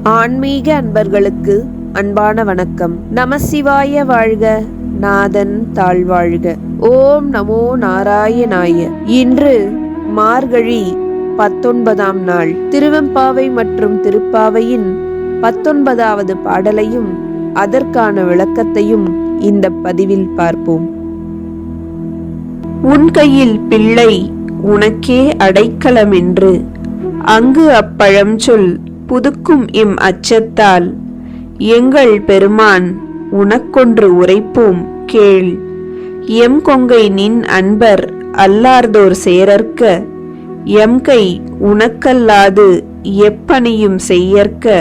ஆன்மீக அன்பர்களுக்கு அன்பான வணக்கம். நமசிவாய வாழ்க, நாதன் தாழ்வாழ்க. ஓம் நமோ நாராயணாய. இன்று மார்கழி 19ஆம் நாள். திருவெம்பாவை மற்றும் திருப்பாவையின் 19வது பாடலையும் அதற்கான விளக்கத்தையும் இந்த பதிவில் பார்ப்போம். உன் கையில் பிள்ளை உனக்கே அடைக்கலம் என்று அங்கு அப்பழம் சொல் புதுக்கும் எம் அச்சத்தால் எங்கள் பெருமான் உனக்கொன்று உரைப்போம் கேள். எம் கொங்கை நின் அன்பர் அல்லார்தோர் சேரற்க எம் கை உனக்கல்லாது எப்பணியும் செய்யற்க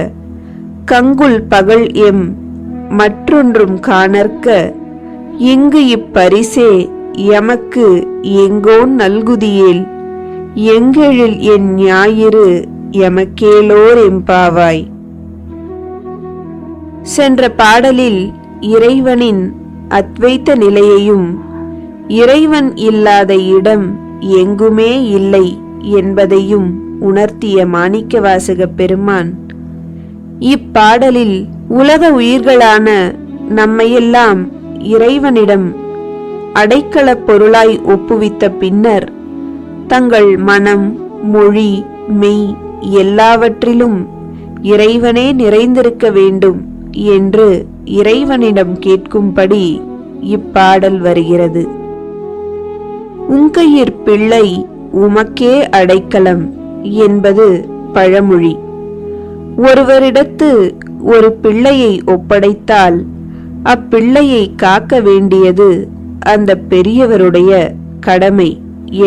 கங்குல் பகல் எம் மற்றொன்றும் காணற்க இங்கு இப்பரிசே எமக்கு எங்கோன் நல்குதியேல் எங்கெழில் என் ஞாயிறு எமக்கேலோர் எம்பாவாய். சென்ற பாடலில் இறைவனின் அத்வைத்த நிலையையும் இறைவன் இல்லாத இடம் எங்குமே இல்லை என்பதையும் உணர்த்திய மாணிக்கவாசக பெருமான் இப்பாடலில் உலக உயிர்களான நம்மையெல்லாம் இறைவனிடம் அடைக்கலப் பொருளாய் ஒப்புவித்த பின்னர் தங்கள் மனம், மொழி, மெய் எல்லாவற்றிலும் இறைவனே நிறைந்திருக்க வேண்டும் என்று இறைவனிடம் கேட்கும்படி இப்பாடல் வருகிறது. உங்கையிற் பிள்ளை உமக்கே அடைக்கலம் என்பது பழமொழி. ஒருவரிடத்து ஒரு பிள்ளையை ஒப்படைத்தால் அப்பிள்ளையை காக்க வேண்டியது அந்த பெரியவருடைய கடமை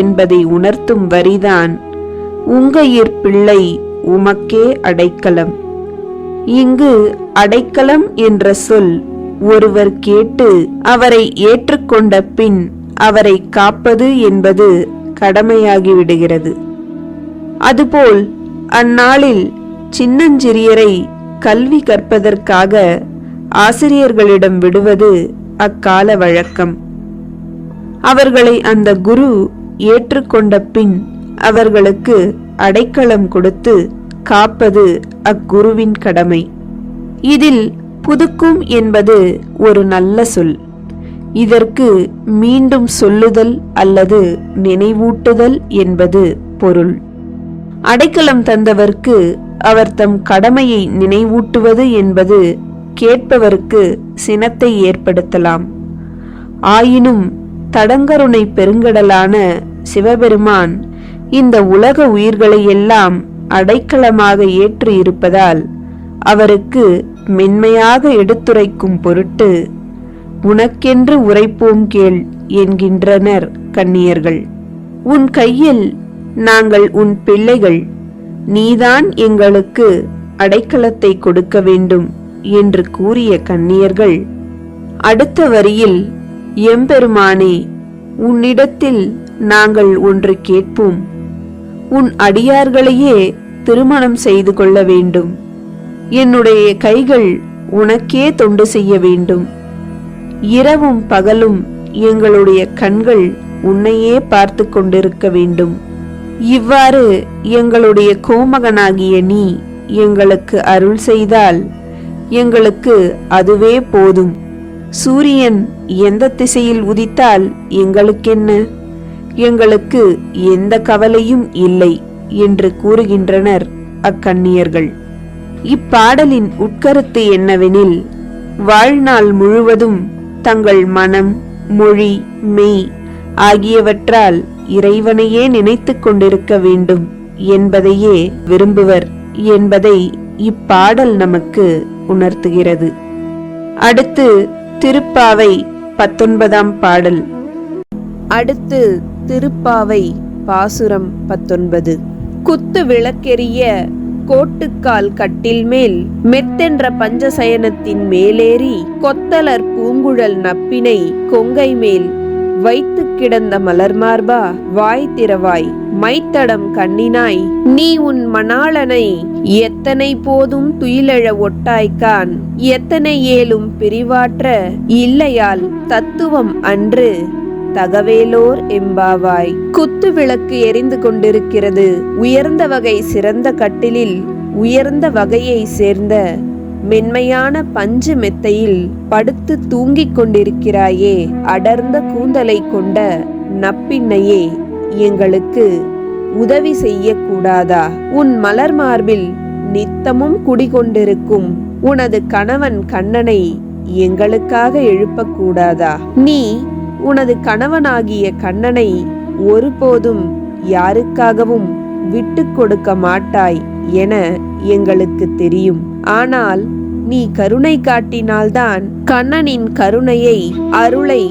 என்பதை உணர்த்தும் வரிதான் உங்கையிற் பிள்ளை உமக்கே அடைக்கலம். இங்கு அடைக்கலம் என்ற சொல் ஒருவர் கேட்டு அவரை ஏற்றுக்கொண்ட பின் அவரை காப்பது என்பது கடமையாகிவிடுகிறது. அதுபோல் அந்நாளில் சின்னஞ்சிறியரை கல்வி கற்பதற்காக ஆசிரியர்களிடம் விடுவது அக்கால வழக்கம். அவர்களை அந்த குரு ஏற்றுக்கொண்ட பின் அவர்களுக்கு அடைக்கலம் கொடுத்து காப்பது அக்குருவின் கடமை. இதில் புதுக்கும் என்பது ஒரு நல்ல சொல். இதற்கு மீண்டும் சொல்லுதல் அல்லது நினைவூட்டுதல் என்பது பொருள். அடைக்கலம் தந்தவர்க்கு அவர் தம் கடமையை நினைவூட்டுவது என்பது கேட்பவருக்கு சினத்தை ஏற்படுத்தலாம். ஆயினும் தடங்கருணை பெருங்கடலான சிவபெருமான் இந்த உலக உயிர்களை எல்லாம் அடைக்கலமாக ஏற்று இருப்பதால் அவருக்கு மென்மையாக எடுத்துரைக்கும் பொருட்டு உனக்கென்று உரைப்போம் கேள் என்கின்றனர் கன்னியர்கள். உன் கையில் நாங்கள் உன் பிள்ளைகள், நீதான் எங்களுக்கு அடைக்கலத்தை கொடுக்க வேண்டும் என்று கூறிய கன்னியர்கள் அடுத்த வரியில் எம்பெருமானே, உன்னிடத்தில் நாங்கள் ஒன்று கேட்போம். உன் அடியார்களையே திருமணம் செய்து கொள்ள வேண்டும். என்னுடைய கைகள் உனக்கே தொண்டு செய்ய வேண்டும். இரவும் பகலும் எங்களுடைய கண்கள் உன்னையே பார்த்து கொண்டிருக்க வேண்டும். இவ்வாறு எங்களுடைய கோமகனாகிய நீ எங்களுக்கு அருள் செய்தால் எங்களுக்கு அதுவே போதும். சூரியன் எந்த திசையில் உதித்தால் எங்களுக்கென்ன, எங்களுக்கு எந்த கவலையும் இல்லை என்று கூறுகின்றனர் அக்கன்னியர்கள். இப்பாடலின் உட்கருத்து என்னவெனில், வாழ்நாள் முழுவதும் தங்கள் மனம், மொழி, மெய் ஆகியவற்றால் இறைவனையே நினைத்து கொண்டிருக்க வேண்டும் என்பதையே விரும்புவர் என்பதை இப்பாடல் நமக்கு உணர்த்துகிறது. அடுத்து திருப்பாவை 19ஆம் பாடல். அடுத்து திருப்பாவை பாசுரம் 19. குத்து விளக்கெரிய கோட்டுக்கால் கட்டில் மேல் மெத்தென்ற பஞ்சசயனத்தின் மேலேறி கொத்தலர் பூங்குழல் நப்பினை கொங்கை மேல் வைத்து கிடந்த மலர்மார்பா, வாய் திறவாய் மைத்தடம் கண்ணினாய் நீ உன் மணாளனை எத்தனை போதும் துயிலெழ ஒட்டாய்க்கான் எத்தனை ஏலும் பிரிவாற்ற இல்லையால் தத்துவம் அன்று தகவேலோர் எம்பாவாய். குத்து விளக்கு எரிந்து கொண்டிருக்கிறது. உயர்ந்த வகை சிறந்த கட்டிலில் உயர்ந்த வகையை சேர்ந்த மென்மையான பஞ்சு மெத்தையில் படுத்து தூங்கிக் கொண்டிருக்கிறாயே, அடர்ந்த கூந்தலை கொண்ட நப்பின்னையே, எங்களுக்கு உதவி செய்யக்கூடாதா? உன் மலர் மார்பில் நித்தமும் குடிகொண்டிருக்கும் உனது கணவன் கண்ணனை எங்களுக்காக எழுப்பக்கூடாதா? நீ உனது கணவனாகிய கண்ணனை ஒருபோதும் யாருக்காகவும் விட்டு கொடுக்க மாட்டாய் என எங்களுக்கு தெரியும். ஆனால் நீ கருணை காட்டினால்தான் கண்ணனின் கருணையை, அருளை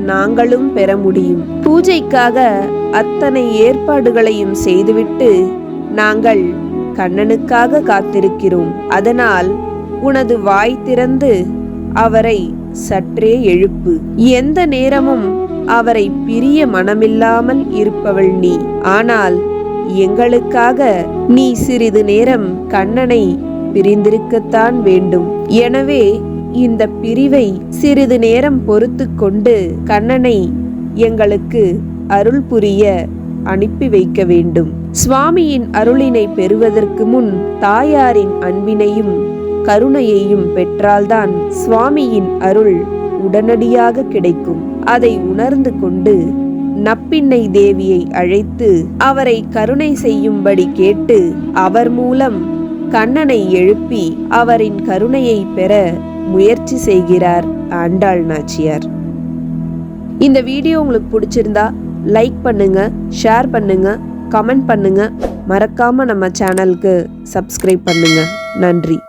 நாங்களும் பெற முடியும். பூஜைக்காக அத்தனை ஏற்பாடுகளையும் செய்துவிட்டு நாங்கள் கண்ணனுக்காக காத்திருக்கிறோம். அதனால் உனது வாய் திறந்து அவரை சற்றே எழுப்பு. எந்த நேரமும் அவரை பிரிய மனமில்லாமல் இருப்பவள் நீ. ஆனால் எங்களுக்காக நீ சிறிது நேரம் கண்ணனை பிரிந்திருக்கத்தான் வேண்டும். எனவே இந்த பிரிவை சிறிது நேரம் பொறுத்து கொண்டு கண்ணனை எங்களுக்கு அருள் புரிய அனுப்பி வைக்க வேண்டும். சுவாமியின் அருளினை பெறுவதற்கு முன் தாயாரின் அன்பினையும் கருணையையும் பெற்றால்தான் சுவாமியின் அருள் உடனடியாக கிடைக்கும். அதை உணர்ந்து கொண்டு நப்பின்னை தேவியை அழைத்து அவரை கருணை செய்யும்படி கேட்டு அவர் மூலம் கண்ணனை எழுப்பி அவரின் கருணையை பெற முயற்சி செய்கிறார் ஆண்டாள் நாச்சியார். இந்த வீடியோ உங்களுக்கு பிடிச்சிருந்தா லைக் பண்ணுங்க, ஷேர் பண்ணுங்க, கமெண்ட் பண்ணுங்க. மறக்காம நம்ம சேனலுக்கு சப்ஸ்கிரைப் பண்ணுங்க. நன்றி.